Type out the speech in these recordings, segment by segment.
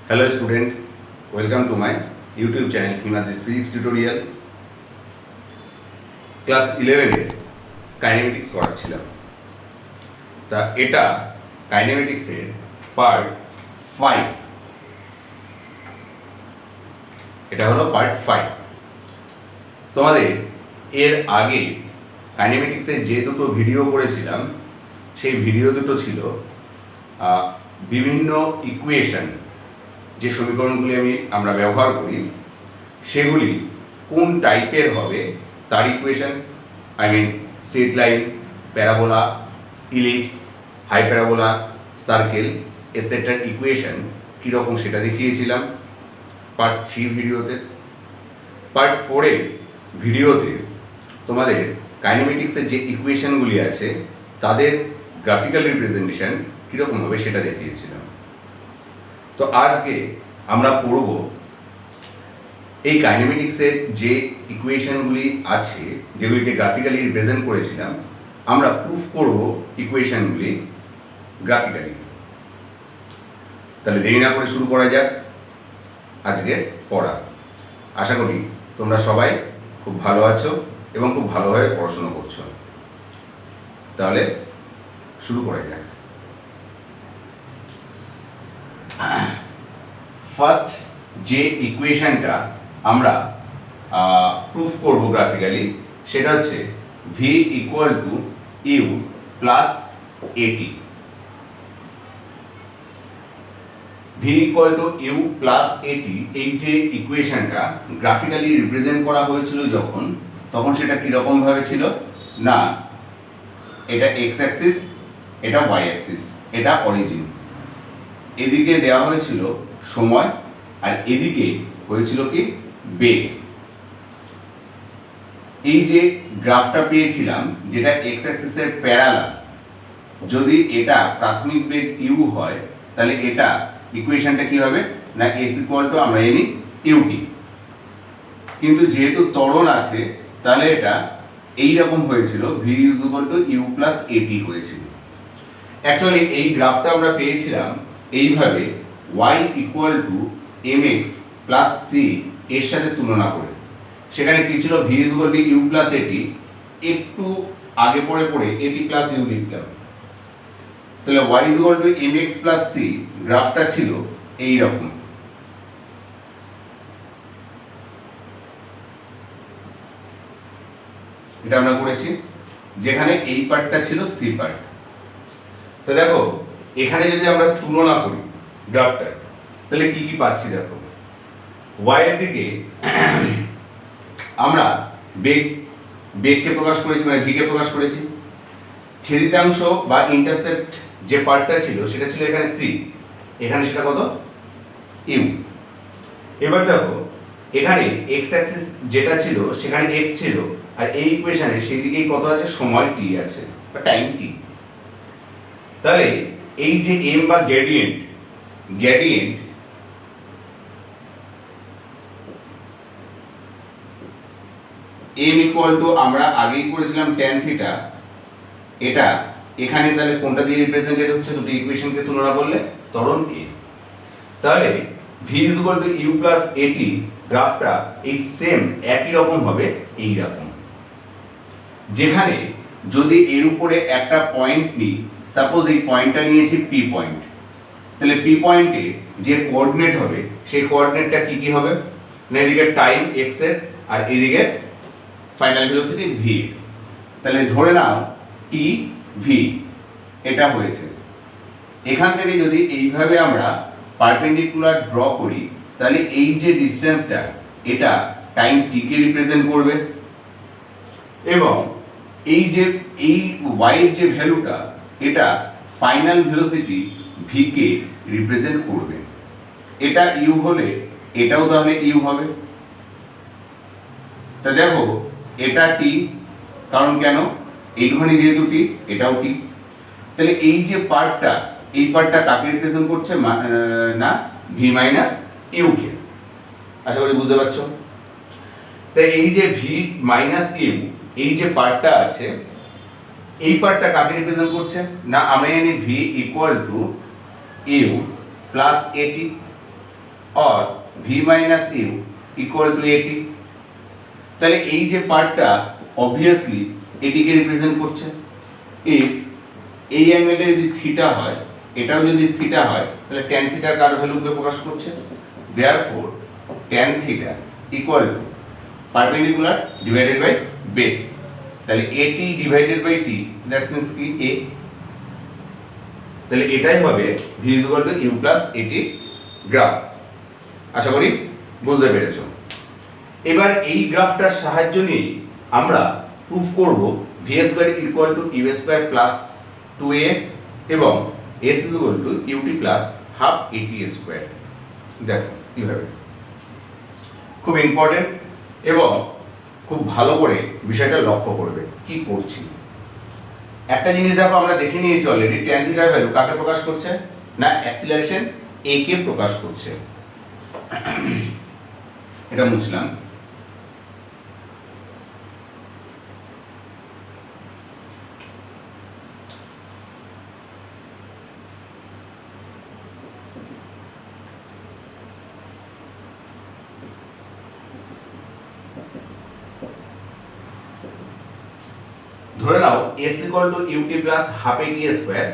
Hello student, welcome to my YouTube channel Himadris Physics Tutorial. Class 11 এর kinematics করাচ্ছিলাম। তা এটা কাইনেমেটিক্সের part 5। এটা হলো পার্ট 5। তোমাদের এর আগে কাইনেমেটিক্সের যে দুটো ভিডিও করেছিলাম সেই ভিডিও দুটো ছিল বিভিন্ন ইকুয়েশন, যে সমীকরণগুলি আমরা ব্যবহার করি সেগুলি কোন টাইপের হবে তার equation, straight line, parabola, ellipse, hyperbola, circle এটসেট্রার ইকুয়েশন কীরকম সেটা দেখিয়েছিলাম পার্ট 3 ভিডিওতে। পার্ট 4 ভিডিওতে তোমাদের কাইনেমেটিক্সের যে ইকুয়েশনগুলি আছে তাদের গ্রাফিক্যাল রিপ্রেজেন্টেশন কীরকম হবে সেটা দেখিয়েছিলাম। তো আজকে আমরা পড়ব এই কাইনেমেটিক্সের যে ইকুয়েশনগুলি আছে যেগুলিকে গ্রাফিক্যালি রিপ্রেজেন্ট করেছিলাম, আমরা প্রুফ করব ইকুয়েশনগুলি গ্রাফিক্যালি। তাহলে দেরি না করে শুরু করা যাক আজকের পড়া। আশা করি তোমরা সবাই খুব ভালো আছো এবং খুব ভালোভাবে পড়াশোনা করছো। তাহলে শুরু করা যাক। ফার্স্ট যে ইকুয়েশনটা আমরা প্রুফ করব গ্রাফিক্যালি সেটা হচ্ছে v equal to u plus at. V equal to u plus at, এই যে ইকুয়েশনটা গ্রাফিক্যালি রিপ্রেজেন্ট করা হয়েছিল তখন সেটা কীরকমভাবে ছিল না, এটা এক্স অ্যাক্সিস, এটা ওয়াই অ্যাক্সিস, এটা অরিজিন। এদিকে দেওয়া হয়েছিল সময় আর এদিকে হয়েছিল কি বেগ। এই যে গ্রাফটা পেয়েছিলাম যেটা এক্স অ্যাক্সিসের প্যারালাল, যদি এটা প্রাথমিক বেগ ইউ হয় তাহলে এটা ইকুয়েশনটা কি হবে না এস ইকুয়াল টু আমরা জানি ইউটি, কিন্তু যেহেতু ত্বরণ আছে তাহলে এটা এইরকম হয়েছিল v is equal to u plus at হয়েছিল। অ্যাকচুয়ালি এই গ্রাফটা আমরা পেয়েছিলাম এইভাবে y equal to mx plus c এর সাথে তুলনা করে। সেখানে কি ছিল v is equal to u plus at, একটু আগে পড়ে এটি প্লাস ইউ লিখতাম। তাহলে y is equal to mx plus c গ্রাফটা ছিল এই রকম। এটা আমরা করেছি যেখানে এই পার্টটা ছিল সি পার্ট। তো দেখো এখানে যদি আমরা তুলনা করি গ্রাফটা তাহলে কি কি পাচ্ছি দেখো, y এর দিকে আমরা বেগকে প্রকাশ করেছি, v কে প্রকাশ করেছি। ছেদিতাংশ বা ইন্টারসেপ্ট যে পার্টটা ছিল সেটা ছিল এখানে c, এখানে সেটা কত u। এবার দেখো এখানে x অ্যাক্সিস যেটা ছিল সেখানে x ছিল, আর এই ইকুয়েশনে সেই দিকেই কত আছে সময় t আছে বা টাইম t। তাহলে এই যে m বা গ্রেডিয়েন্ট m ইকুয়াল টু আমরা আগেই করেছিলাম tan থিটা, এটা এখানে তাহলে কোনটা দিয়ে রিপ্রেজেন্টেড হচ্ছে দুটো ইকুয়েশনকে তুলনা করলে ত্বরণ a। তাহলে v is equal to u plus at গ্রাফটা এই সেম একই রকম হবে এই রকম, যেখানে যদি এর উপরে একটা পয়েন্ট নিই, সাপোজ এই পয়েন্টটা নিয়েছি পি পয়েন্ট, তাহলে পি পয়েন্টে যে কোঅর্ডিনেট হবে সেই কোঅর্ডিনেটটা কি কি হবে না, এদিকে টাইম এক্স এর আর এদিকে ফাইনাল ভেলোসিটি ভি। তাহলে ধরে নাও টি ভি এটা হয়েছে। এখান থেকে যদি এইভাবে আমরা পারপেন্ডিকুলার ড্র করি তাহলে এই যে ডিসটেন্সটা এটা টাইম টি কে রিপ্রেজেন্ট করবে, এবং এই ওয়াই এর যে ভ্যালুটা এটা final velocity V K represent করবে। এটা ইউ হলে এটাও তাহলে ইউ হবে। তা দেখো এটা টি, কারণ কেন এইটুখানি যেহেতু টি এটাও টি। তাহলে এই যে পার্টটা কাকে রিপ্রেজেন্ট করছে না ভি মাইনাস ইউ কে। আশা করি বুঝতে পারছো। তাই এই যে ভি মাইনাস ইউ এই যে পার্টটা আছে এই পার্টটা কাকে রিপ্রেজেন্ট করছে না আমরা জানি v equal to u plus at. or v minus u equal to at। তাহলে এই যে পার্টটা অবভিয়াসলি এটিকে রিপ্রেজেন্ট করছে। ইফ এই অ্যাঙ্গেলটা যদি থিটা হয়, এটাও যদি থিটা হয়, তাহলে tan থিটা কার ভ্যালুকে প্রকাশ করছে? Therefore tan theta equal to perpendicular divided by base. তাহলে at divided by t, that's means কি a। তাহলে এটাই হবে v equal to u plus at graph. আশা করি বুঝতে পেরেছো। এবার এই গ্রাফটার সাহায্য নিয়ে আমরা প্রুফ করব v square equal to u square plus 2as এবং s equal two ut plus half at square. দেখো কিভাবে, খুব ইম্পর্টেন্ট এবং খুব ভালো করে বিষয়টা লক্ষ্য করবে কি করছি। একটা জিনিস দেখো, আমরা দেখে নিয়েছি অলরেডি, tan থিটার ভ্যালু কাকে প্রকাশ করছে? না অ্যাক্সিলারেশন a কে প্রকাশ করছে। এটা মুছলাম। ধরে নাও s equal two ut plus half at square,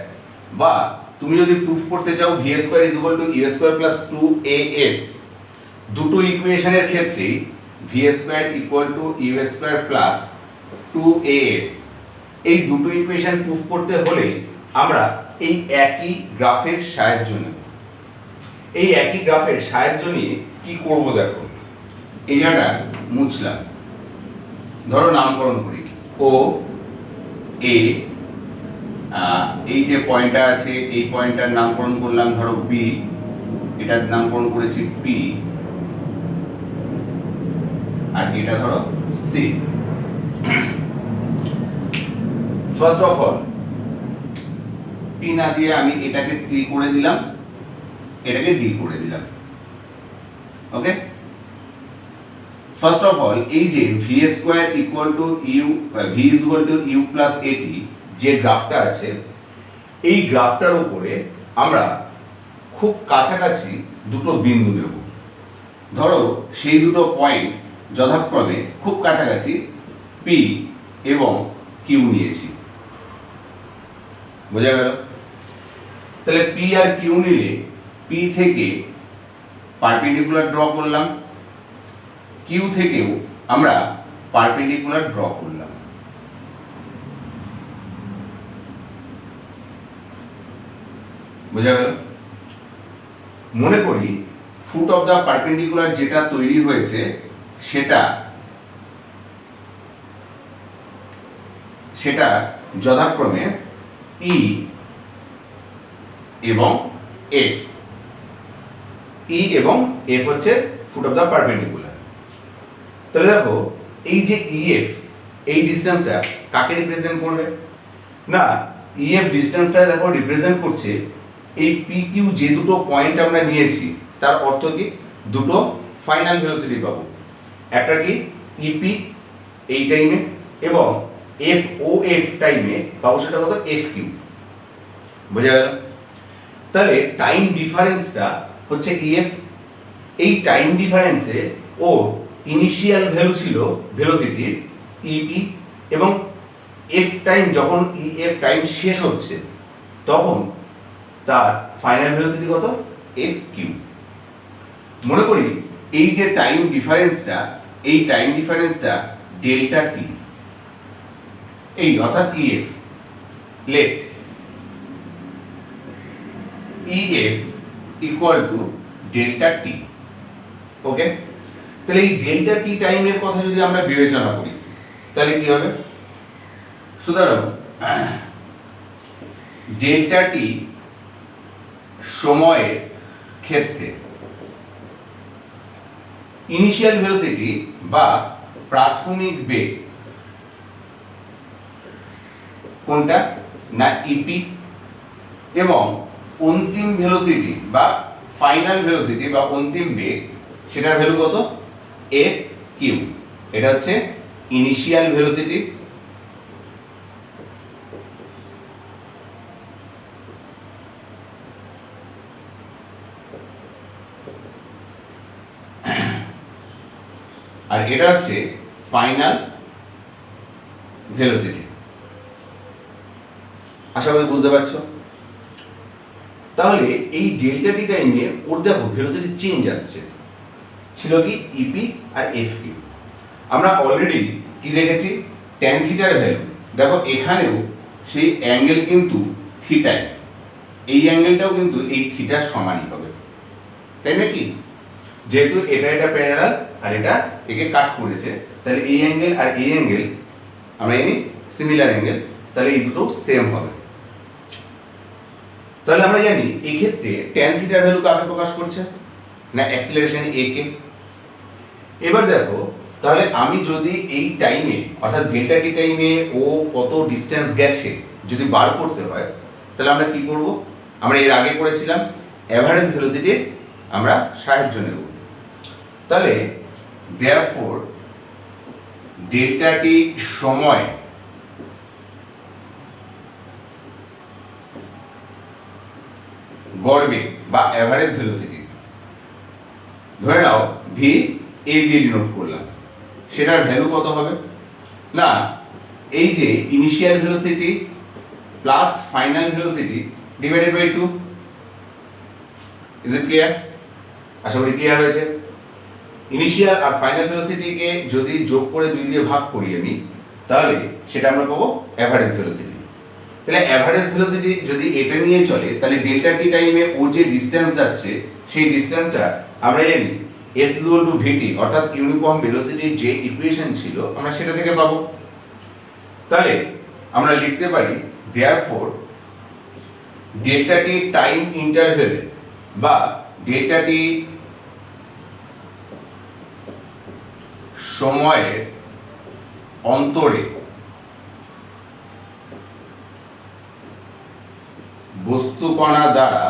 বা তুমি যদি প্রুফ করতে চাও v square is equal to u square plus 2as। দুটো ইকুয়েশনের ক্ষেত্রে v square equal to u square plus 2as, এই দুটো ইকুয়েশন প্রুফ করতে হলে আমরা এই একই গ্রাফের সাহায্য নেব। এই একই গ্রাফের সাহায্য নিয়ে কি করব দেখো, এই জায়গাটা মুছলাম। ধরো নামকরণ করি ও এ, এই যে পয়েন্টটা আছে এই পয়েন্টটার নামকরণ করলাম ধরো বি, এটার নামকরণ করেছি পি, আর এটা ধরো c. First of all p না দিয়ে আমি এটাকে সি করে দিলাম, এটাকে ডি করে দিলাম। ওকে, ফার্স্ট অফ অল এই যে v square equal to u, v is equal to u plus at যে গ্রাফটা আছে, এই গ্রাফটার উপরে আমরা খুব কাছাকাছি দুটো বিন্দু নেব। ধরো সেই দুটো পয়েন্ট যথাক্রমে খুব কাছাকাছি পি এবং কিউ নিয়েছি। বোঝা গেল? তাহলে পি আর কিউ নিলে পি থেকে পারপেন্ডিকুলার ড্র করলাম, কিউ থেকেও আমরা পারপেন্ডিকুলার ড্র করলাম। বোঝা গেল? মনে করি ফুট অফ দ্য পারপেন্ডিকুলার যেটা তৈরি হয়েছে সেটা যথাক্রমে ই এবং এফ। ই এবং এফ হচ্ছে ফুট অফ দ্য পারপেন্ডিকুলার। তাহলে দেখো এই যে ইএফ, এই ডিসটেন্সটা কাকে রিপ্রেজেন্ট করবে? না ইএফ ডিসটেন্সটা দেখো রিপ্রেজেন্ট করছে এই পি কিউ যে দুটো পয়েন্ট আমরা নিয়েছি, তার অর্থ কি দুটো ফাইনাল ভেলোসিটি পাবো। একটা কি ইপি এই টাইমে এবং এফ ও এফ টাইমে পাবো, সেটা কত? F Q. বোঝা গেল? তাহলে টাইম ডিফারেন্সটা হচ্ছে ইএফ। এই টাইম ডিফারেন্সে ও ইনিশিয়াল ভ্যালু ছিল ভেলোসিটির ইপি, এবং এফ টাইম যখন ইএফ টাইম শেষ হচ্ছে তখন তার ফাইনাল ভেলোসিটি কত? F Q. মনে করি এই যে টাইম ডিফারেন্সটা, এই টাইম ডিফারেন্সটা ডেল্টা টি, এই অর্থাৎ E F. Let E F equal to delta t. Okay, তাহলে এই ডেল্টা টি টাইমের কথা যদি আমরা বিবেচনা করি তাহলে কি হবে? সুতরাং ডেল্টা টি সময়ের ক্ষেত্রে ইনিশিয়াল ভেলোসিটি বা প্রাথমিক বেগ কোনটা? না ইপি, এবং অন্তিম ভেলোসিটি বা ফাইনাল ভেলোসিটি বা অন্তিম বেগ সেটার ভ্যালু কত? F Q. এটা হচ্ছে ইনিশিয়াল ভেলোসিটি, আর এটা হচ্ছে ফাইনাল ভেলোসিটি। আশা করি বুঝতে পারছো। তাহলে এই ডেল্টা টি টাইমে ওর দেখো ভেলোসিটি চেঞ্জ আসছে, ছিল কি ইপি আর এফ কিউ। আমরা অলরেডি কি দেখেছি, ট্যান থিটার ভ্যালু, দেখো এখানেও সেই অ্যাঙ্গেল কিন্তু থিটায়, এই অ্যাঙ্গেলটাও কিন্তু এই থিটার সমানই হবে, তাই নাকি? যেহেতু এটা এটা প্যারালাল আর এটা একে কাট করেছে, তাহলে এই অ্যাঙ্গেল আর এই অ্যাঙ্গেল আমরা এনে সিমিলার অ্যাঙ্গেল, তাহলে এই দুটো সেম হবে। তাহলে আমরা জানি এই ক্ষেত্রে ট্যান থিটার ভ্যালু কাকে প্রকাশ করছে, না অ্যাক্সিলারেশন এ কে। এবার দেখো তাহলে আমি যদি এই টাইমে অর্থাৎ ডেল্টা টি টাইমে ও কত ডিস্টেন্স গেছে যদি বার করতে হয়, তাহলে আমরা কি করব, আমরা এর আগে করেছিলাম অ্যাভারেজ ভেলোসিটির আমরা সাহায্য নেব। তাহলে দেয়ারফর ডেল্টা টি সময় গড় বেগ বা অ্যাভারেজ ভেলোসিটি, ধরে নাও ভি এ দিয়ে ডিনোট করলাম, সেটার ভ্যালু কত হবে, না এই যে initial velocity plus final velocity divided by 2। Is it clear? আশা করি ক্লিয়ার হয়েছে। ইনিশিয়াল আর ফাইনাল ভেলোসিটিকে যদি যোগ করে 2 দিয়ে ভাগ করি আমি, তাহলে সেটা আমরা পাবো অ্যাভারেজ ভেলোসিটি। তাহলে অ্যাভারেজ ভেলোসিটি যদি এটা নিয়ে চলে, তাহলে ডেল্টা টি টাইমে ও যে ডিসটেন্স যাচ্ছে সেই ডিসটেন্সটা আমরা জানি s ইকুয়াল টু vt, অর্থাৎ ইউনিফর্ম ভেলোসিটির যে ইকুয়েশন ছিল আমরা সেটা থেকে পাবো। তাহলে আমরা লিখতে পারি দেয়ারফর ডেল্টা টি টাইম ইন্টারভেলে বা ডেল্টা টি সময়ের অন্তরে বস্তুকণা দ্বারা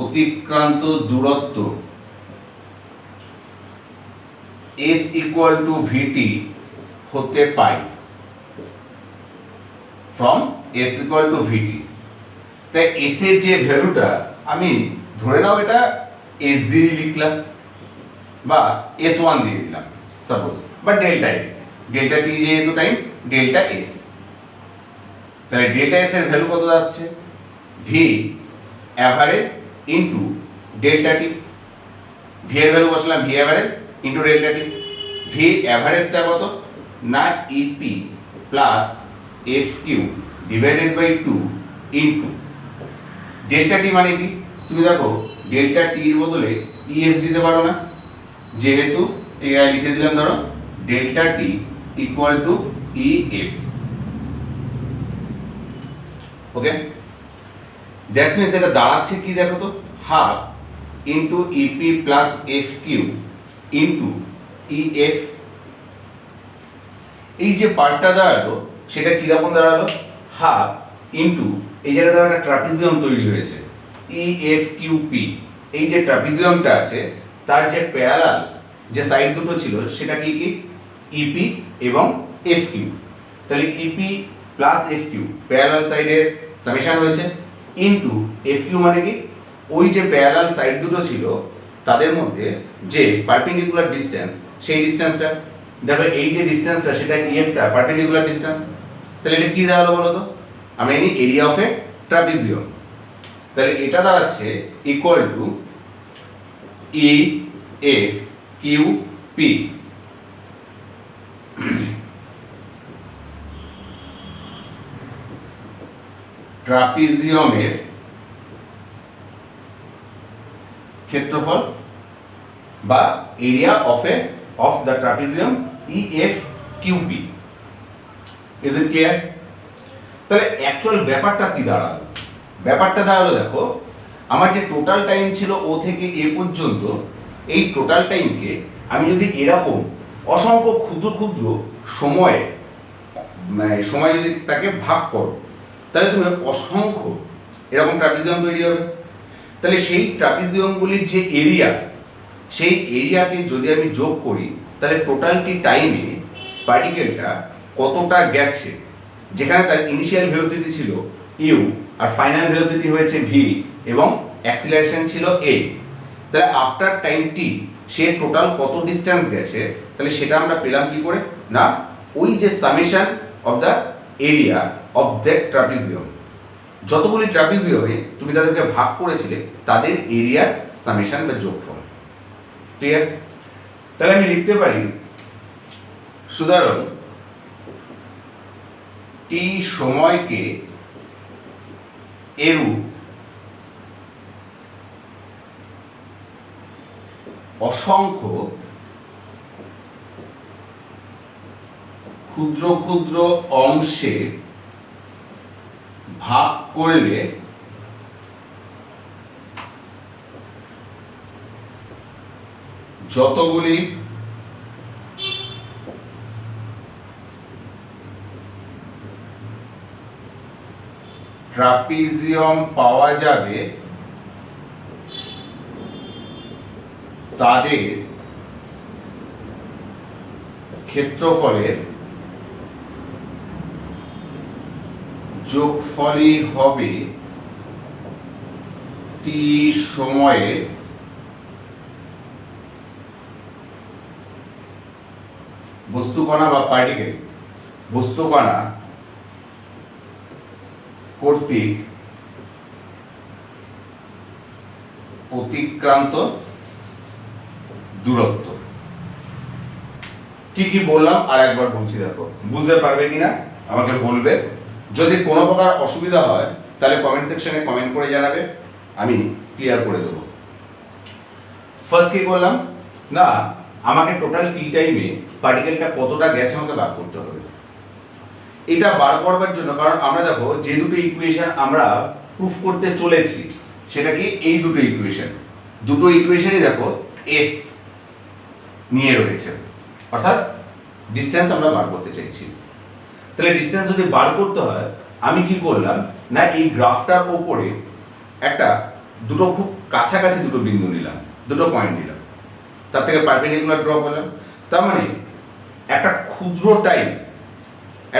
অতিক্রান্ত দূরত্ব s ইকুয়াল টু vt হতে পাই from s equal to vt। তাই s এর যে ভ্যালুটা আমি ধরে নাও এটা s দিয়ে লিখলাম বা s1 দিয়ে দিলাম সাপোজ, বা ডেল্টা s, ডেল্টা t যেহেতু টাইম ডেল্টা s, তাহলে ডেল্টা s এর ভ্যালু কত যাচ্ছে, v average into delta t. v এর ভ্যালু বসালাম v average into delta t. v অ্যাভারেজটা কত, না ep plus fq divided by 2 into delta t মানে কি, তুমি দেখো ডেল্টা টি এর বদলে ef দিতে পারো না, যেহেতু এই লিখে দিলাম ধরো delta t equal to ef। Okay, that's means এটা দাঁড়াচ্ছে কি দেখো তো, half into EP plus F Q into EF. এই যে পার্টটা দাঁড়ালো সেটা কিরকম দাঁড়ালো, হাফ ইন্টু এই জায়গায় ধরো একটা ট্রাপিজিয়াম তৈরি হয়েছে ইএফ কিউপি। এই যে ট্রাপিজিয়ামটা আছে তার যে প্যারালাল যে সাইড দুটো ছিল সেটা কি কি, ইপি এবং এফ কিউ। তাহলে EP plus F Q parallel সাইডের সামেশন হয়েছে ইনটু এফ কিউ মানে কি, ওই যে প্যারালাল সাইড দুটো ছিল তাদের মধ্যে যে পারপেন্ডিকুলার ডিসটেন্স সেই ডিসটেন্সটা, দেখো এই যে ডিসটেন্সটা সেটা ইএফটা পারপেন্ডিকুলার ডিসটেন্স। তাহলে এটা কি দাঁড়ালো বলো তো, আমরা জানি এরিয়া অফ এ ট্রাপিজিয়াম। তাহলে এটা দাঁড়াচ্ছে equal to E F Q P. ট্রাপিজিয়ামের ক্ষেত্রফল বা area of the trapezium E F Q P. Is it clear? তাহলে অ্যাকচুয়াল ব্যাপারটা কি দাঁড়ালো, ব্যাপারটা দাঁড়ালো দেখো আমার যে টোটাল টাইম ছিল ও থেকে এ পর্যন্ত, এই টোটাল টাইমকে আমি যদি এরকম অসংখ্য ক্ষুদ্র ক্ষুদ্র সময় যদি তাকে ভাগ করো, তাহলে তুমি অসংখ্য এরকম ট্রাপিজিয়াম তৈরি হবে। তাহলে সেই ট্রাপিজিয়ামগুলির যে এরিয়া, সেই এরিয়াকে যদি আমি যোগ করি, তাহলে টোটালটি টাইমে পার্টিকেলটা কতটা গেছে, যেখানে তার ইনিশিয়াল ভেলোসিটি ছিল ইউ আর ফাইনাল ভেলোসিটি হয়েছে ভি এবং অ্যাক্সিলারেশন ছিল এ। তাহলে আফটার টাইম টি সে টোটাল কত ডিস্টেন্স গেছে, তাহলে সেটা আমরা পেলাম কি করে না ওই যে summation of the area of that trapezium, যতগুলি ট্রাপিজিয়ামে তুমি তাদেরকে ভাগ করেছিলে তাদের এরিয়ার সামেশন বা যোগফল। ক্লিয়ার? তাহলে আমি লিখতে পারি সুতরাং টি সময়কে এরূপ অসংখ্য ক্ষুদ্র ক্ষুদ্র অংশে ভাগ করলে যতগুলি ট্রাপিজিয়াম পাওয়া যাবে তাদের ক্ষেত্রফলের যোগফলই হবে টি সময়ে বস্তুকণা বা পার্টিকেল বস্তুকণা কর্তৃক অতিক্রান্ত দূরত্ব। কি কি বললাম আর একবার বলছি, দেখো বুঝতে পারবে কিনা আমাকে বলবে। যদি কোনো প্রকার অসুবিধা হয় তাহলে কমেন্ট সেকশনে কমেন্ট করে জানাবে, আমি ক্লিয়ার করে দেবো। ফার্স্ট কি করলাম না আমাকে টোটাল টি টাইমে পার্টিকেলটা কতটা গেছে আমাকে বার করতে হবে। এটা বার করবার জন্য কারণ আমরা দেখো যে দুটো ইকুয়েশন আমরা প্রুফ করতে চলেছি সেটা কি এই দুটো ইকুয়েশনই দেখো এস নিয়ে রয়েছে, অর্থাৎ ডিস্টেন্স আমরা বার করতে চাইছি। তাহলে ডিস্টেন্স যদি বার করতে হয় আমি কি করলাম না এই গ্রাফটার ওপরে একটা দুটো খুব কাছাকাছি দুটো বিন্দু নিলাম, দুটো পয়েন্ট নিলাম, তার থেকে পারপেন্ডিকুলার ড্র করলাম। তার মানে একটা ক্ষুদ্র টাইম,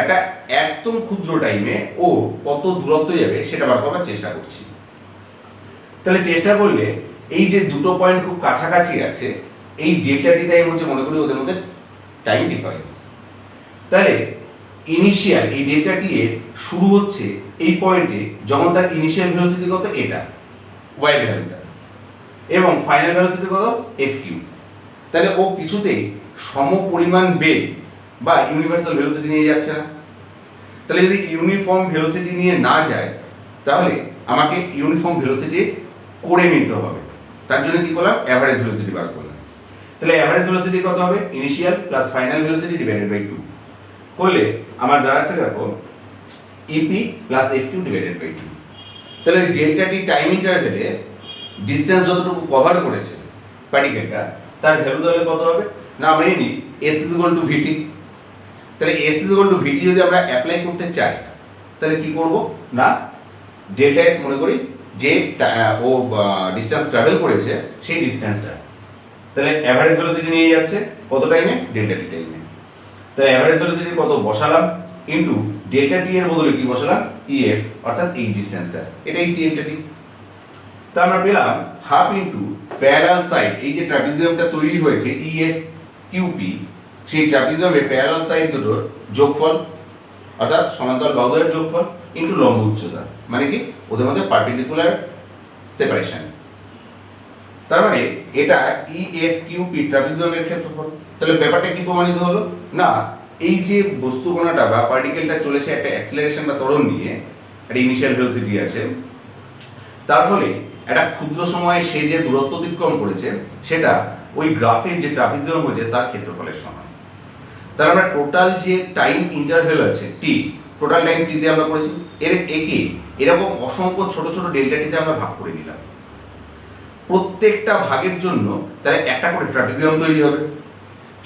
একটা একদম ক্ষুদ্র টাইমে ও কত দূরত্ব যাবে সেটা বার করার চেষ্টা করছি। তাহলে চেষ্টা করলে এই যে দুটো পয়েন্ট খুব কাছাকাছি আছে এই ডেল্টা টি টাইম হচ্ছে মনে করি ওদের মধ্যে টাইম ডিফারেন্স। তাহলে ইনিশিয়াল এই ডেল্টা টি এর শুরু হচ্ছে এই পয়েন্টে যখন তার ইনিশিয়াল ভেলোসিটি কত এটা ওয়াই ভ্যালুটা এবং ফাইনাল ভেলোসিটি কত এফ কিউ। তাহলে ও কিছুতেই সমপরিমাণ বেগ বা ইউনিভার্সাল ভেলোসিটি নিয়ে যাচ্ছে না। তাহলে যদি ইউনিফর্ম ভেলোসিটি নিয়ে না যায় তাহলে আমাকে ইউনিফর্ম ভেলোসিটি করে নিতে হবে। তার জন্য কি করলাম অ্যাভারেজ ভেলোসিটি বার করলাম। তাহলে অ্যাভারেজ ভেলোসিটি কত হবে initial plus final velocity divided by 2 করলে আমার দাঁড়াচ্ছে দেখো EP plus F Q divided by 2। তাহলে ডেল্টা টি টাইম ইন্টারভ্যালে ডিসটেন্স যতটুকু কভার করেছে পার্টিকেলটা তার ভ্যালু তাহলে কত হবে না আমরা নিই এস ইজ ইকুয়াল টু ভিটি। তাহলে এস ইজ ইকুয়াল টু ভিটি যদি আমরা অ্যাপ্লাই করতে চাই তাহলে কি করব না ডেল্টা এস মনে করি যে ও ডিসটেন্স ট্রাভেল করেছে সেই ডিসটেন্সটা, তাহলে অ্যাভারেজ ভেলোসিটি নিয়ে যাচ্ছে কত টাইমে ডেল্টা টি টাইমে। তাহলে অ্যাভারেজ ভেলোসিটি কত বসালাম ইনটু ডেল্টা টি এর বদলে কি বসালাম ইএফ অর্থাৎ এই ডিসটেন্সটা এটাই ডেল্টা টি। তা আমরা পেলাম হাফ ইনটু প্যারালাল সাইড এই যে ট্রাপিজিয়ামটা তৈরি হয়েছে ইএফ কিউপি সেই ট্রাপিজিয়ামের প্যারালাল সাইড দুটোর যোগফল অর্থাৎ সমান্তরাল বাহুদের যোগফল ইনটু লম্ব উচ্চতা মানে কি ওদের মধ্যে পার্পেন্ডিকুলার সেপারেশন। তার মানে এটা ইএফ কিউপি ট্রাপিজিয়ামের ক্ষেত্রফল। তাহলে ব্যাপারটা কি প্রমাণিত হলো না এই যে বস্তুকণাটা বা পার্টিকেলটা চলেছে একটা অ্যাক্সিলারেশন বা ত্বরণ নিয়ে একটা ইনিশিয়াল ভেলোসিটি আছে, তার ফলে একটা ক্ষুদ্র সময়ে সে যে দূরত্ব অতিক্রম করেছে সেটা ওই গ্রাফের যে ট্রাপিজিয়াম হয়েছে তার ক্ষেত্রফলের সমান। তাহলে আমরা টোটাল যে টাইম ইন্টারভ্যাল আছে টি টোটাল টাইম টিতে আমরা করেছি একে এরকম অসংখ্য ছোট ছোট ডেল্টা টিতে আমরা ভাগ করে নিলাম। প্রত্যেকটা ভাগের জন্য তাহলে একটা করে ট্রাপিজিয়াম তৈরি হবে।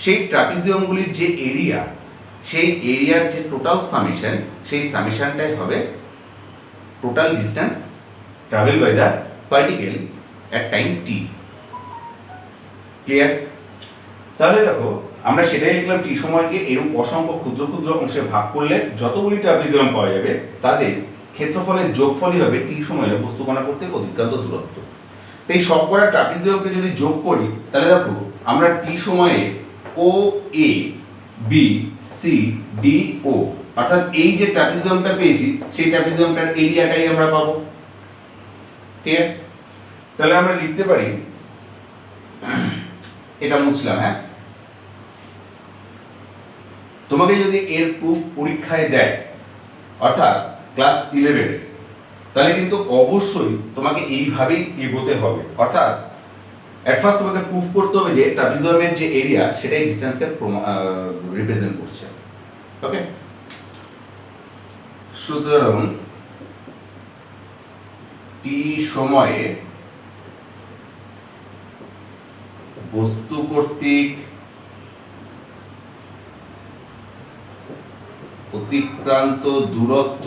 সেই ট্রাপিজিয়ামগুলির যে এরিয়া সেই এরিয়ার যে টোটাল সামেশন সেই সামেশনটাই হবে total distance travel by the particle at time t. Clear? তাহলে দেখো আমরা সেটাই লিখলাম টি সময়কে এরূপ অসংখ্য ক্ষুদ্র ক্ষুদ্র অংশে ভাগ করলে যতগুলি ট্রাপিজিয়াম পাওয়া যাবে তাদের ক্ষেত্রফলের যোগফলই হবে টি সময়ে বস্তু কণা কর্তৃক অতিক্রান্ত দূরত্ব। তো এই সবকটা ট্রাপিজিয়ামকে যদি যোগ করি তাহলে দেখো আমরা টি সময়ে ও এ বি সি ডি ও অর্থাৎ এই যে ট্রাপিজিয়ামটা পেয়েছি সেই ট্রাপিজিয়ামটার এরিয়াটাই আমরা পাবো। ঠিক আছে, তাহলে আমরা লিখতে পারি, এটা মুছলাম। হ্যাঁ, তোমাকে যদি এর প্রুফ পরীক্ষায় দেয় অর্থাৎ ক্লাস 11 তাহলে কিন্তু অবশ্যই তোমাকে এইভাবেই এগোতে হবে। অর্থাৎ এট ফার্স্ট তোমাকে প্রুফ করতে হবে যে ট্রাপিজয়েডের যে এরিয়া সেটাই ডিসটেন্সকে রিপ্রেজেন্ট করছে। ওকে, সুতরাং টি সময়ে বস্তু কর্তৃক অতিক্রান্ত দূরত্ব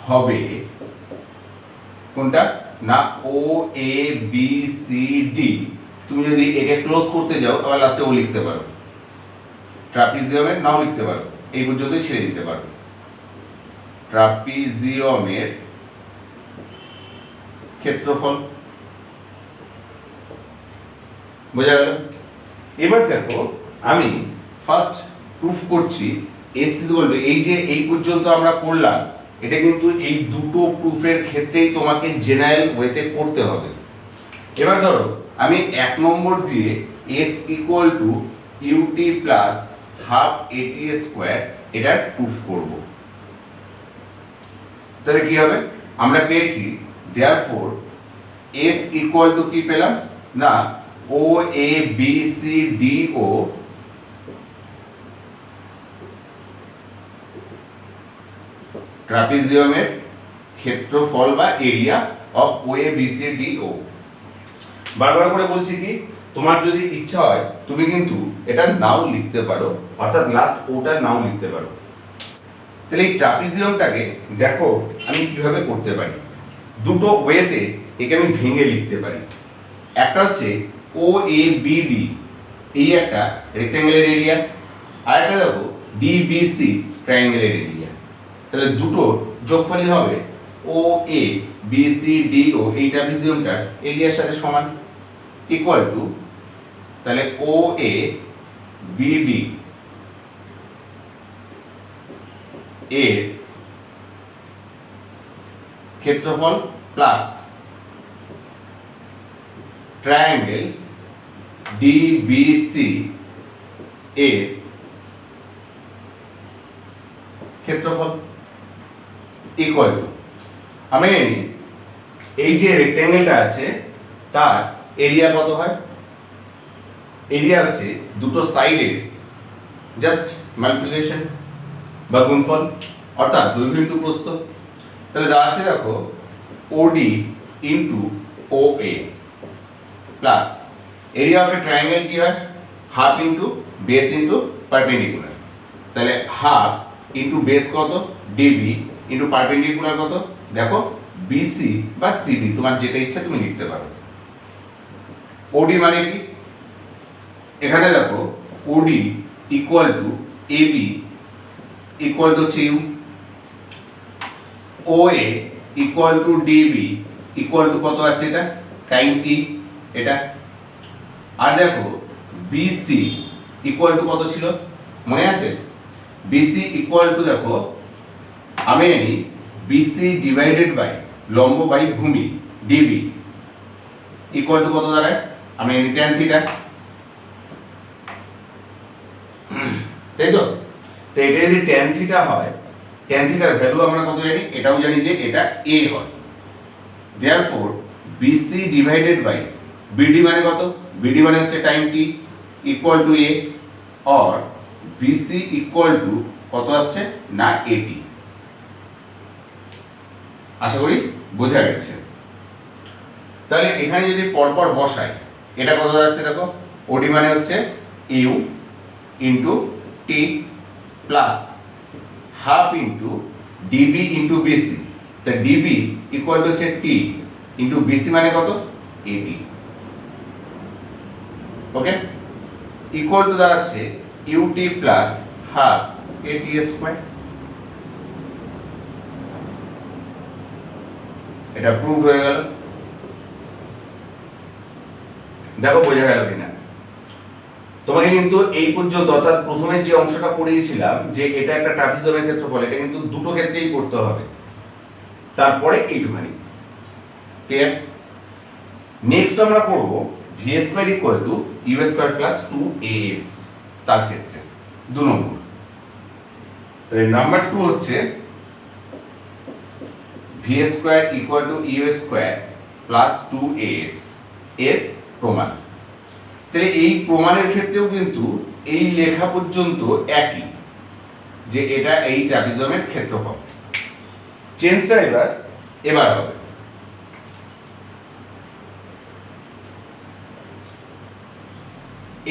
হবে কোনটা না O A B C D. তুমি যদি একে ক্লোজ করতে যাও আবার লাস্টে ও লিখতে পারো, ট্রাপিজিয়ামের নাও লিখতে পারো, এই পর্যন্তই ছেড়ে দিতে পারো। ট্রাপিজিয়ামের ক্ষেত্রফল বোঝা গেল। এবার দেখো আমি ফার্স্ট প্রুফ করছি এস ইকুয়াল টু, এই যে এই পর্যন্ত আমরা করলাম এটা কিন্তু এই দুটো প্রুফের ক্ষেত্রেই তোমাকে জেনারেল ওয়েতে করতে হবে। এবার ধরো আমি 1 নম্বর দিয়ে s equal to u t plus half at square এটার প্রুফ করব। তাহলে কি হবে, আমরা পেয়েছি দেয়ারফর এস ইকুয়াল টু কি পেলাম না O A B C D O ট্রাপিজিয়ামের ক্ষেত্রফল বা area of O A B C D O. বারবার করে বলছি কি, তোমার যদি ইচ্ছা হয় তুমি কিন্তু এটা নাও লিখতে পারো, অর্থাৎ লাস্ট ওটা নাও লিখতে পারো। তাহলে এই ট্রাপিজিয়ামটাকে দেখো আমি কিভাবে করতে পারি। দুটো ওয়েতে একে আমি ভেঙে লিখতে পারি। একটা হচ্ছে ও এ বি ডি, এই একটা রেক্ট্যাঙ্গেলের এরিয়া, আর একটা দেখো ডি বি সি ট্রায়াঙ্গেলের এরিয়া। তাহলে দুটো যোগফলই হবে ও এ বি সি ডি ও, এই ট্রাপিজিয়ামটার এরিয়ার সাথে সমান, ইকুয়াল টু তাহলে ও এ বি ডি এর ক্ষেত্রফল প্লাস ট্রায়াঙ্গেল ডিবিসি এর ক্ষেত্রফল ইকুয়াল টু, আমি এই যে রেক্ট্যাঙ্গেলটা আছে তার এরিয়া কত হয়, এরিয়া হচ্ছে দুটো সাইডের জাস্ট মাল্টিপ্লিকেশন বা গুণফল, অর্থাৎ দৈর্ঘ্য ইন্টু প্রস্থ। তাহলে যা আছে দেখো O D into O A plus area of a triangle কি হয় half into base into perpendicular. তাহলে হাফ ইন্টু বেস কত ডিবি ইন্টু পারপেন্ডিকুলার কত দেখো বিসি বা সিবি, তোমার যেটা ইচ্ছা তুমি লিখতে পারো। ওডি মানে কি, এখানে দেখো O D equal to A B equal to হচ্ছে u, O A equal to D B equal to কত আছে এটা টাইম টি এটা, আর দেখো বিসি ইকুয়াল টু কত ছিল মনে আছে, বিসি ইকুয়াল টু দেখো আমি জানি বিসি ডিভাইডেড বাই লম্ব বাই ভূমি ডিবি ইকুয়াল টু কত দাঁড়ায়, আমি জানি ট্যান থিটা, তাই তো। তো এটা যদি ট্যান থিটা হয়, ট্যান থিটার ভ্যালু আমরা কত জানি, এটাও জানি যে এটা এ হয়। Therefore BC divided by BD মানে কত, বিডি মানে হচ্ছে time t equal to a, or BC equal to কত আসছে না এটি। আশা করি বোঝা গেছে। তাহলে এখানে যদি পরপর বসাই এটা কত দাঁড়াচ্ছে দেখো, ওডি মানে হচ্ছে u into t plus half into DB into BC, তা ডিবি ইকুয়াল টু হচ্ছে টি ইন্টু বিসি মানে কত এটি। ওকে, ইকুয়াল টু দাঁড়াচ্ছে u t plus half at square. এটা প্রুভ হয়ে গেল। দেখো বোঝা গেল কিনা। তোমাকে কিন্তু এই পর্যন্ত অর্থাৎ প্রথমে যে অংশটা পড়িয়েছিলাম যে এটা একটা ট্রাপিজয়েডের ক্ষেত্রফল, এটা কিন্তু দুটো ক্ষেত্রেই করতে হবে, তারপরে এইটুখানি ক্লিয়ার। নেক্সট আমরা করব v square equal to u square plus 2as তার ক্ষেত্রে 2 নম্বর। তাহলে নাম্বার 2 হচ্ছে v square equal to u square plus 2as এর প্রমাণ। তাহলে এই প্রমাণের ক্ষেত্রেও কিন্তু এই লেখা পর্যন্ত একই, যে এটা এই ট্রাপিজমের ক্ষেত্রফল। চেঞ্জটা এবার হবে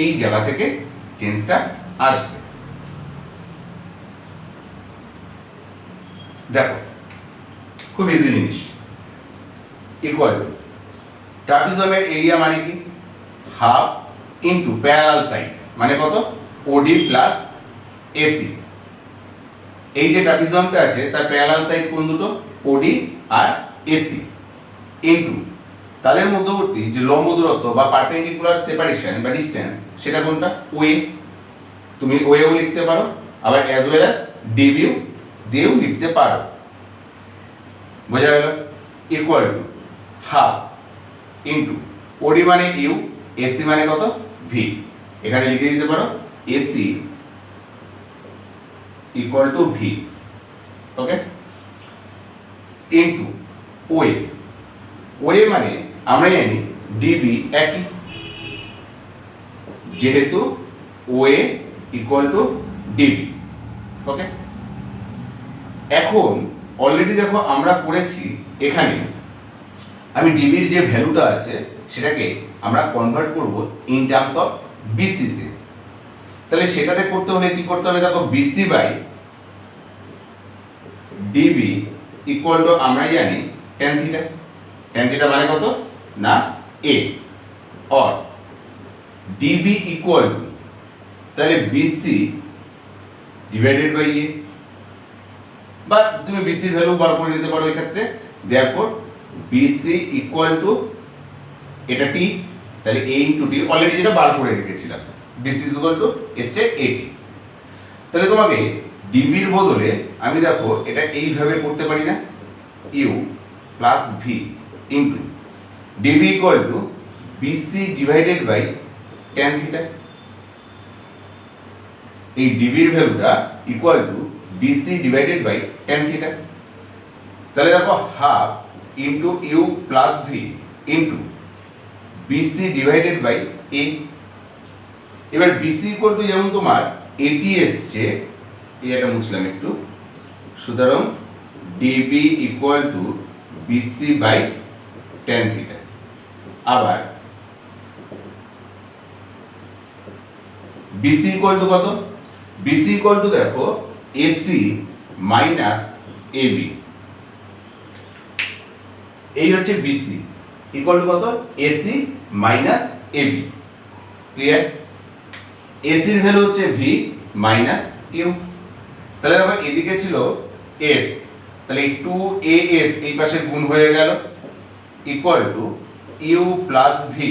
এই জায়গা থেকে চেঞ্জটা আসবে। দেখো খুব ইজি জিনিস। ইকুয়াল টু ট্রাপিজমের এরিয়া মানে কি, হাফ ইন্টু প্যারালাল সাইড মানে কত, ওডি প্লাস এসি। এই যে ট্রাপিজমটা আছে তার প্যারালাল সাইড কোন দুটো, ওডি আর এসি, ইন্টু তাদের মধ্যবর্তী যে লম্ব দূরত্ব বা পারপেন্ডিকুলার সেপারেশন বা ডিসটেন্স সেটা কোনটা, ওয়ে। তুমি ওয়েও লিখতে পারো, আবার অ্যাজ ওয়েল অ্যাজ ডিবিও দিয়েও লিখতে পারো। বোঝা গেল। ইকুয়াল টু হাফ ইন্টু ওডি মানে ইউ, এসি মানে কত, ভি। এখানে লিখে দিতে পারো AC equal to V, okay, into way. Way মানে আমরা জানি ডিবি একই, যেহেতু ওয়ে ইকুয়াল টু ডিবি, ওকে। এখন অলরেডি দেখো আমরা করেছি, এখানে আমি ডিবির যে ভ্যালুটা আছে সেটাকে আমরা কনভার্ট করব ইন টার্মস অফ বিসি তে। তাহলে সেটাতে করতে হলে কি করতে হবে, দেখো BC by DB equal to আমরা জানি tan থিটা। tan থিটা মানে কত না a, और ডিবি ইকুয়াল টু তাহলে বিসি ডিভাইডেড বাই a, বা তুমি বিসি ভ্যালু বার করে নিতে পারো এক্ষেত্রে। দেয়ারফর বিসি ইকুয়াল টু এটা টি, তাহলে a ইনটু টি অলরেডি যেটা বার করে রেখেছিলাম, বিসি ইকুয়াল টু এসছে এটি। তাহলে তোমাকে ডিবির বদলে আমি দেখো এটা এইভাবে করতে পারি না, u plus v into D B equal to B C divided by tan theta. এই ডিবির ভ্যালুটা equal to B C divided by tan theta. তাহলে দেখো half into u plus v into B C divided by a. এবার বিসি ইকুয়াল টু যেমন তোমার এটি এসছে, এটা মুছলাম একটু, সুতরাং DB equal to BC by tan theta. আবার বিসি ইকুয়াল টু কত, বিসি ইকুয়াল টু দেখো এসি মাইনাস এবি। এই হচ্ছে বিসি ইকুয়াল টু কত, এসি মাইনাস এবি। ক্লিয়ার। এসির ভ্যালু হচ্ছে ভি মাইনাস ইউ। তাহলে দেখো এদিকে ছিল এস, তাহলে 2as এই পাশে গুণ হয়ে গেল, equal to u plus v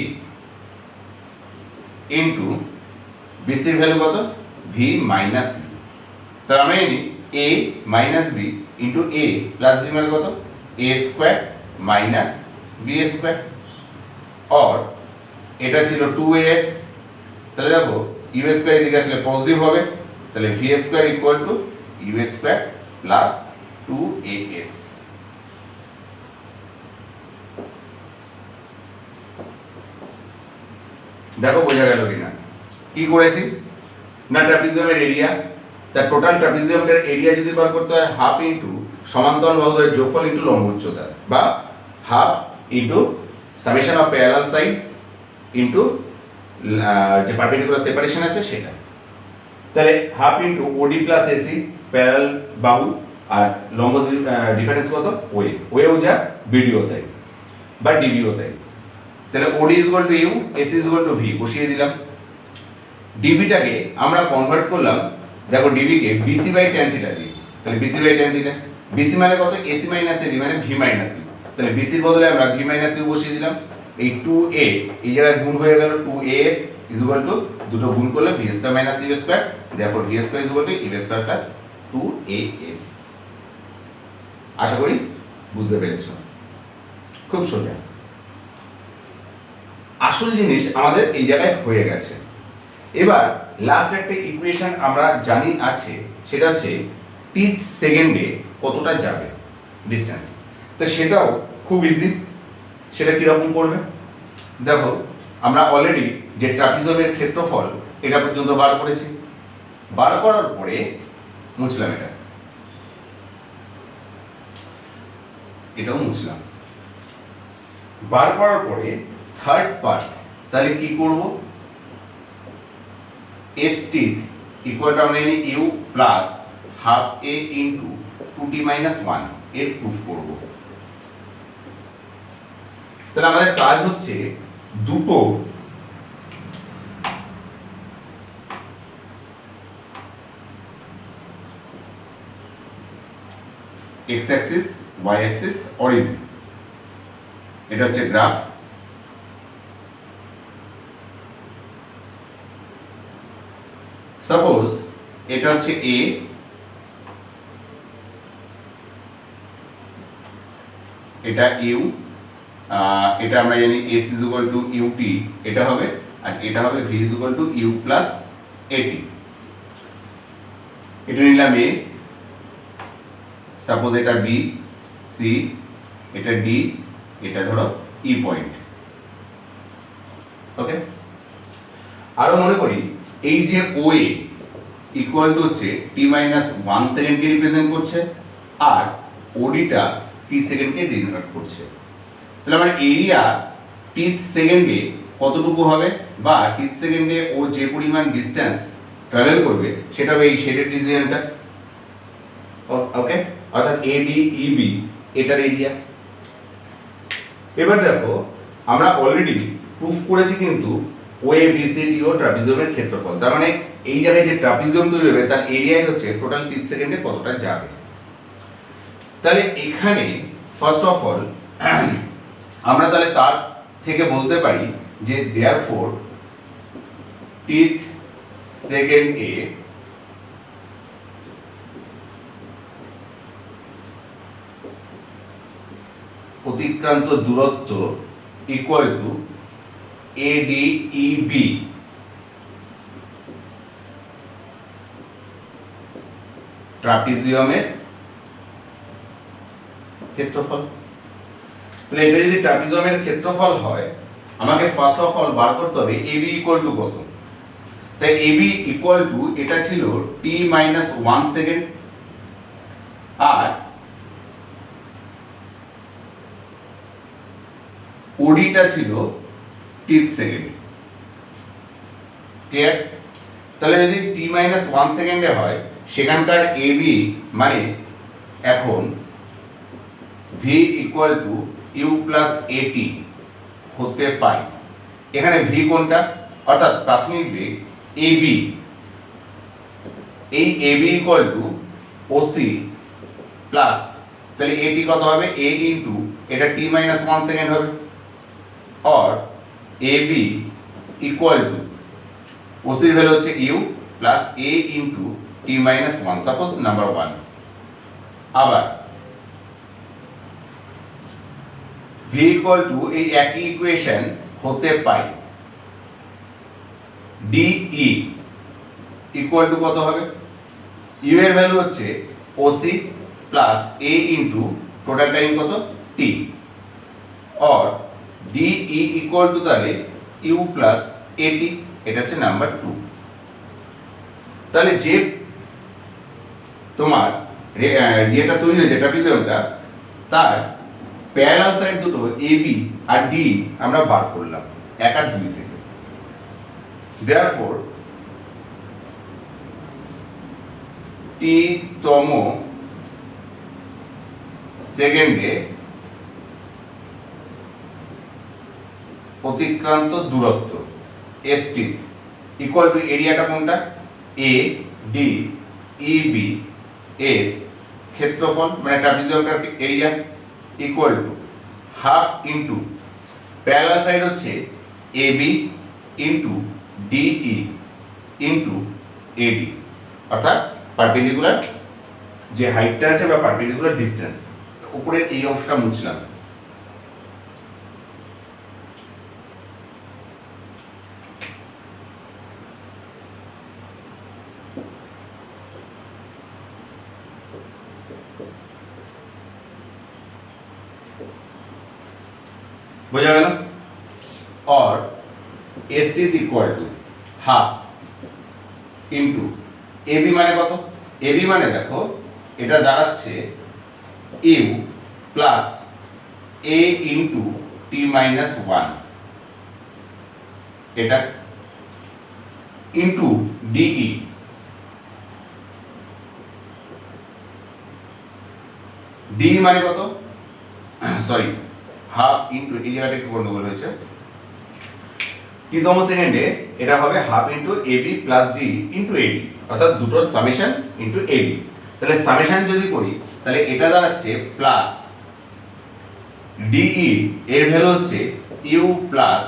into বিসির ভ্যালু কত, ভি মাইনাস ইউ। তাহলে আমরা জানি a minus b into a plus b মানে কত, a square minus b square. और এটা ছিল 2as, তাহলে দেখো ইউ স্কোয়ার এদিকে আসলে পজিটিভ হবে, তাহলে v square equal to u square plus 2as। দেখো বোঝা গেল কিনা কি করেছি না, ট্রাপিজিয়ামের এরিয়া, তার টোটাল ট্রাপিজিয়ামের এরিয়া যদি বার করতে হয় হাফ ইন্টু সমান্তরাল বাহুদের যোগফল ইন্টু লম্ব উচ্চতা, বা half into summation of parallel sides into যে পারপেন্ডিকুলার সেপারেশন আছে সেটা। তাহলে half into O D plus A C parallel বাহু, আর লম্ব ডিফারেন্স কত, ওয়ে, ওয়েও যা বিডিও তাই বা ডিবিও তাই। তাহলে O D is equal to u, A C is equal to v বসিয়ে দিলাম। ডিবিটাকে আমরা কনভার্ট করলাম, দেখো ডিবিকে বিসি বাই tan থিটা দিই, তাহলে B C by tan theta, B C মানে কত, এসি মাইনাস এবি মানে ভি মাইনাস ইউ, তাহলে বিসির বদলে আমরা ভি মাইনাস ইউ বসিয়ে দিলাম। এই 2a এই জায়গায় গুণ হয়ে গেল 2as ইজ ইকুয়াল টু দুটো গুণ করলে v square minus u square, therefore v square is equal to u square plus 2as। আশা করি বুঝতে পেরেছো, খুব সোজা। আসল জিনিস আমাদের এই জায়গায় হয়ে গেছে। এবার লাস্ট একটা ইকুয়েশন আমরা জানি আছে, সেটা হচ্ছে টিথ সেকেন্ডে কতটা যাবে ডিসটেন্স। তো সেটাও খুব ইজি। সেটা কিরকম করবে দেখো, আমরা অলরেডি যে ট্রাপিজমের ক্ষেত্রফল এটা পর্যন্ত বার করেছি। বার করার পরে মুছলাম, এটাও মুছলাম। বার করার পরে থার্ড পার্ট তাহলে কি করব, এস টিথ ইকুয়াল টু আমরা জানি u plus half a into 2t minus 1 এর প্রুফ করব। তাহলে আমাদের কাজ হচ্ছে দুটো x axis y axis origin, এটা হচ্ছে গ্রাফ। সাপোজ এটা হচ্ছে এ, এটা ইউ, এটা আমরা জানি s is equal to u t এটা হবে, আর এটা হবে v is equal to u plus at. এটা নিলাম এ, সাপোজ এটা বি, সি, এটা ডি, এটা ধরো ই পয়েন্ট। ওকে, আরো মনে করি এই যে ও এ ইকুয়াল টু হচ্ছে টি মাইনাস 1 সেকেন্ডকে রিপ্রেজেন্ট করছে, আর ওডিটা টি সেকেন্ডকে ডিনোট করছে। তাহলে আমার এরিয়া টিথ সেকেন্ডে কতটুকু হবে, বা টিথ সেকেন্ডে ও যে পরিমাণ ডিস্টেন্স ট্রাভেল করবে সেটা হবে এই শেডেড রিজিয়নটা। ওকে, অর্থাৎ এডি ইবি এটার এরিয়া। এবার দেখো আমরা অলরেডি প্রুফ করেছি কিন্তু ও এ বি সি ডি ও ট্রাপিজমের ক্ষেত্রফল। তার মানে এই জায়গায় যে ট্রাপিজম তৈরি হবে তার এরিয়াই হচ্ছে টোটাল টিথ সেকেন্ডে কতটা যাবে। তাহলে এখানে ফার্স্ট অফ অল আমরা তাহলে তার থেকে বলতে পারি যে দেয়ারফর টিথ সেকেন্ড এ অতিক্রান্ত দূরত্ব ইকুয়াল টু এডিইবি, ট্রাপিজিয়ামের ক্ষেত্রফল। তাহলে এটা যদি ট্রাপিজিয়ামের ক্ষেত্রফল হয়, আমাকে ফার্স্ট অফ অল বার করতে হবে এবি ইকুয়াল টু কত। তাই এবি ইকুয়াল টু এটা ছিল টি মাইনাস 1 সেকেন্ড, আর ওডিটা ছিল টিথ সেকেন্ড। ক্লিয়ার? তাহলে যদি টি মাইনাস 1 সেকেন্ডে হয়, সেখানকার এবি মানে এখন v equal to u plus at হতে পাই। এখানে ভি কোনটা, অর্থাৎ প্রাথমিক বেগ এবি, এই AB equal to OC plus, তাহলে এটি কত হবে এ ইন্টু এটা টি মাইনাস 1 সেকেন্ড হবে, और AB इक्वल टू ওসির ভ্যালু হচ্ছে u plus a into t minus 1, suppose number 1। আবার ভি ইকুয়াল টু এই একই ইকুয়েশন হতে পাই ডিই ইকুয়াল টু কত হবে, ইউ এর ভ্যালু হচ্ছে OC plus a into total time কত টি, और ডিই ইকুয়াল টু তাহলে ইউ প্লাস এটি, এটা হচ্ছে নাম্বার 2। তাহলে যে তোমার এটা তৈরি হয়েছে ট্রাপিজিয়ামটা, তার প্যারালাল সাইড দুটো এবি আর ডি আমরা বার করলাম 1 আর 2 থেকে। দেয়ারফর টি তম সেকেন্ডে অতিক্রান্ত দূরত্ব এসটি ইকুয়াল টু এরিয়াটা কোনটা এ ডি ই বি এর ক্ষেত্রফল মানে ট্রাপিজিয়ামটার area equal to half into parallel side হচ্ছে এবি ইন্টু ডিই ইন্টু এডি, অর্থাৎ পারপেন্ডিকুলার যে হাইটটা আছে বা পারপেন্ডিকুলার ডিস্টেন্স, উপরের এই অংশটা মুছলাম। বোঝা গেল? और s is equal to half into AB মানে কত? এবি মানে দেখো এটা দাঁড়াচ্ছে u plus a into t minus one, এটা ইন্টু ডিই, ডিই মানে কত? সরি, হাফ ইন্টু, এই জায়গাটা একটু গন্ডগোল হয়েছে, তৃতীয় সেকেন্ডে এটা হবে half into AB plus D into এডি, অর্থাৎ দুটো সামেশন ইন্টু এডি। তাহলে সামেশন যদি করি তাহলে এটা দাঁড়াচ্ছে প্লাস ডিই এর ভ্যালু হচ্ছে ইউ প্লাস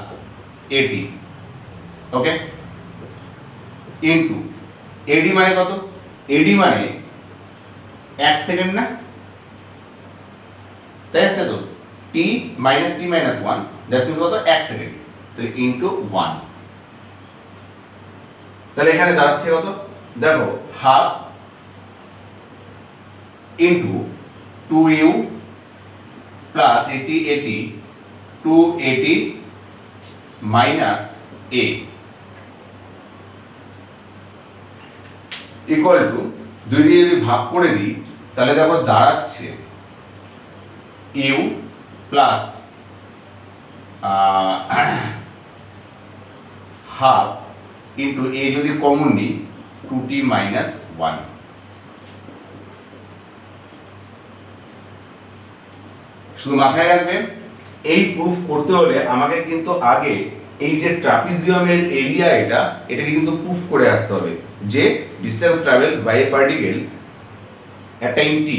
এটি, ওকে, ইন্টু এডি মানে কত? এডি মানে 1 সেকেন্ড না, তাই আছে তো, টি মাইনাস 1 দ্যাটস মিন্স কত? 1 সেকেন্ড, তাহলে ইন্টু 1। তাহলে এখানে দাঁড়াচ্ছে কত? দেখো হাফ ইন্টু 2u প্লাস এটি 280 মাইনাস a ইকুয়াল টু, দুই দিয়ে যদি ভাগ করে দিই তাহলে দেখো দাঁড়াচ্ছে ইউ প্লাস হাফ ইন্টু এ যদি কমন নিই 2t মাইনাস 1। শুধু মাথায় রাখবেন, এই প্রুফ করতে হলে আমাকে কিন্তু আগে এই যে ট্রাপিজিয়ামের এরিয়া এটাকে কিন্তু প্রুফ করে আসতে হবে যে distance travel by a particle at time t,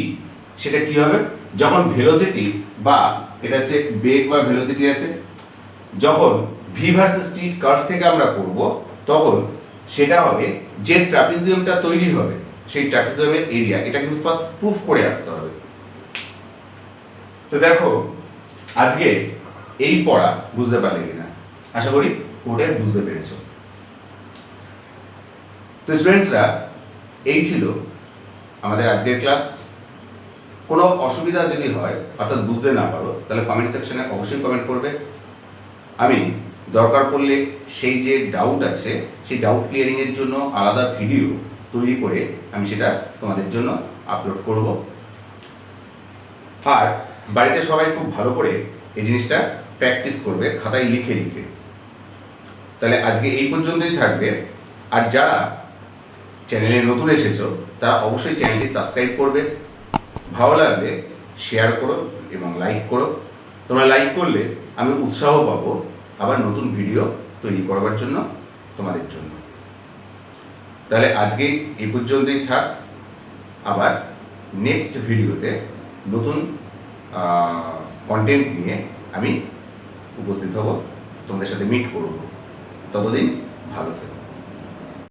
সেটা কি হবে? যখন ভেলোসিটি বা এটা হচ্ছে বেগ বা ভেলোসিটি আছে, যখন ভি ভার্সেস টি কার্ভ থেকে আমরা করব তখন সেটা হবে যে ট্রাপিজিয়ামটা তৈরি হবে সেই ট্রাপিজিয়ামের এরিয়া, এটা কিন্তু ফার্স্ট প্রুফ করে আসতে হবে। তো দেখো আজকে এই পড়া বুঝতে পারলে কিনা, আশা করি ওটাই বুঝতে পেরেছো। তো স্টুডেন্টসরা, এই ছিল আমাদের আজকের ক্লাস। কোনো অসুবিধা যদি হয় অর্থাৎ বুঝতে না পারো তাহলে কমেন্ট সেকশনে অবশ্যই কমেন্ট করবে। আমি দরকার পড়লে সেই যে ডাউট আছে সেই ডাউট ক্লিয়ারিংয়ের জন্য আলাদা ভিডিও তৈরি করে আমি সেটা তোমাদের জন্য আপলোড করব। আর বাড়িতে সবাই খুব ভালো করে এই জিনিসটা প্র্যাকটিস করবে খাতায় লিখে লিখে। তাহলে আজকে এই পর্যন্তই থাকবে। আর যারা চ্যানেলে নতুন এসেছো তারা অবশ্যই চ্যানেলটি সাবস্ক্রাইব করবে, ভালো লাগলে শেয়ার করো এবং লাইক করো। তোমরা লাইক করলে আমি উৎসাহ পাবো আবার নতুন ভিডিও তৈরি করবার জন্য তোমাদের জন্য। তাহলে আজকে এই পর্যন্তই থাক, আবার নেক্সট ভিডিওতে নতুন কন্টেন্ট নিয়ে আমি উপস্থিত হব, তোমাদের সাথে মিট করব। ততদিন ভালো থেকো।